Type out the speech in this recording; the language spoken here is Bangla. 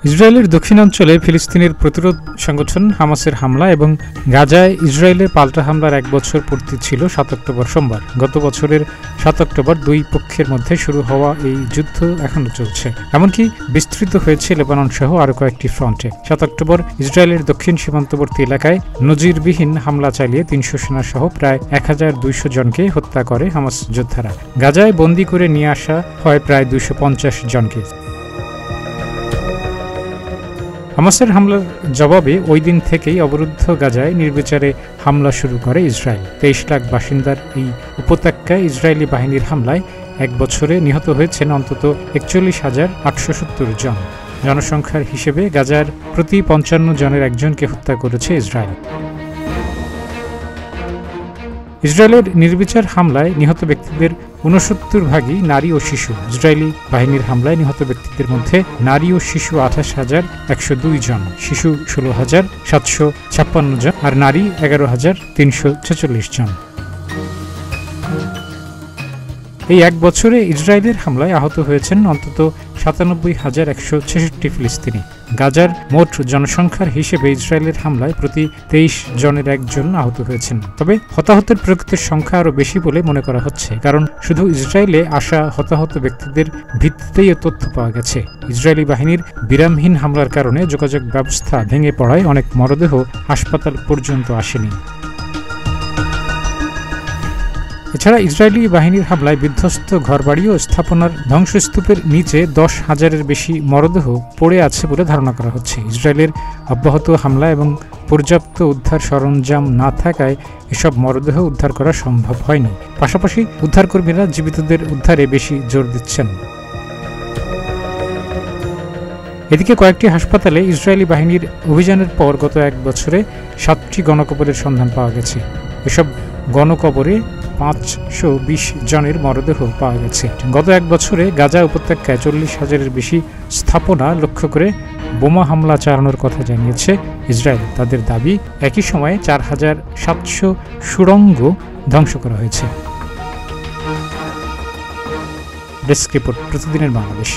ইসরায়েলের দক্ষিণাঞ্চলে ফিলিস্তিনের প্রতিরোধ সংগঠন হামাসের হামলা এবং গাজায় ইসরায়েলের পাল্টা হামলার 1 বছর পূর্তি ছিল 7 অক্টোবর সোমবার। গত বছরের 7 অক্টোবর দুই পক্ষের মধ্যে শুরু হওয়া এই যুদ্ধ এখনো চলছে, এমনকি বিস্তৃত হয়েছে লেবানন সহ আরও কয়েকটি ফ্রন্টে। 7 অক্টোবর ইসরায়েলের দক্ষিণ সীমান্তবর্তী এলাকায় নজিরবিহীন হামলা চালিয়ে 300 সেনা সহ প্রায় 1200 জনকে হত্যা করে হামাস যোদ্ধারা। গাজায় বন্দী করে নিয়ে আসা হয় প্রায় 250 জনকে। হামাসের হামলার জবাবে ওই দিন থেকেই অবরুদ্ধ গাজায় নির্বিচারে হামলা শুরু করে ইসরায়েল। 23 লাখ বাসিন্দার এই উপত্যকায় ইসরায়েলি বাহিনীর হামলায় 1 বছরে নিহত হয়েছেন অন্তত 41,870 জন। জনসংখ্যার হিসেবে গাজার প্রতি 55 জনের একজনকে হত্যা করেছে ইসরায়েল। ইসরায়েলের নির্বিচার হামলায় নিহত ব্যক্তিদের 69 ভাগই নারী ও শিশু। ইসরায়েলি বাহিনীর হামলায় নিহত ব্যক্তিদের মধ্যে নারী ও শিশু 28,102 জন, শিশু 16,756 জন আর নারী 11,346 জন। এই 1 বছরে ইসরায়েলের হামলায় আহত হয়েছেন অন্তত 97,166 ফিলিস্তিনি। গাজার মোট জনসংখ্যার হিসেবে ইসরায়েলের হামলায় প্রতি 23 জনের একজন আহত হয়েছেন। তবে হতাহতের প্রকৃত সংখ্যা আরও বেশি বলে মনে করা হচ্ছে, কারণ শুধু ইসরায়েলে আসা হতাহত ব্যক্তিদের ভিত্তিতেই তথ্য পাওয়া গেছে। ইসরায়েলি বাহিনীর বিরামহীন হামলার কারণে যোগাযোগ ব্যবস্থা ভেঙে পড়ায় অনেক মরদেহ হাসপাতাল পর্যন্ত আসেনি। এছাড়া ইসরায়েলি বাহিনীর হামলায় বিধ্বস্ত ঘরবাড়ি ও স্থাপনার ধ্বংসস্তূপের নিচে 10,000-এর বেশি মরদেহ পড়ে আছে বলে ধারণা করা হচ্ছে। ইসরায়েলের অব্যাহত হামলা এবং পর্যাপ্ত উদ্ধার সরঞ্জাম না থাকায় এসব মরদেহ উদ্ধার করা সম্ভব হয়নি। পাশাপাশি উদ্ধারকর্মীরা জীবিতদের উদ্ধারে বেশি জোর দিচ্ছেন। এদিকে কয়েকটি হাসপাতালে ইসরায়েলি বাহিনীর অভিযানের পর গত 1 বছরে 7টি গণকবরের সন্ধান পাওয়া গেছে। এসব গণকবরে 520 জনের মরদেহ পাওয়া গেছে। গত 1 বছরে গাজা উপত্যকায় 40,000-এর বেশি স্থাপনা লক্ষ্য করে বোমা হামলা চালানোর কথা জানিয়েছে ইসরায়েল। তাদের দাবি, একই সময়ে 4,700 সুড়ঙ্গ ধ্বংস করা হয়েছে। ডেস্ক রিপোর্ট, প্রতিদিনের বাংলাদেশ।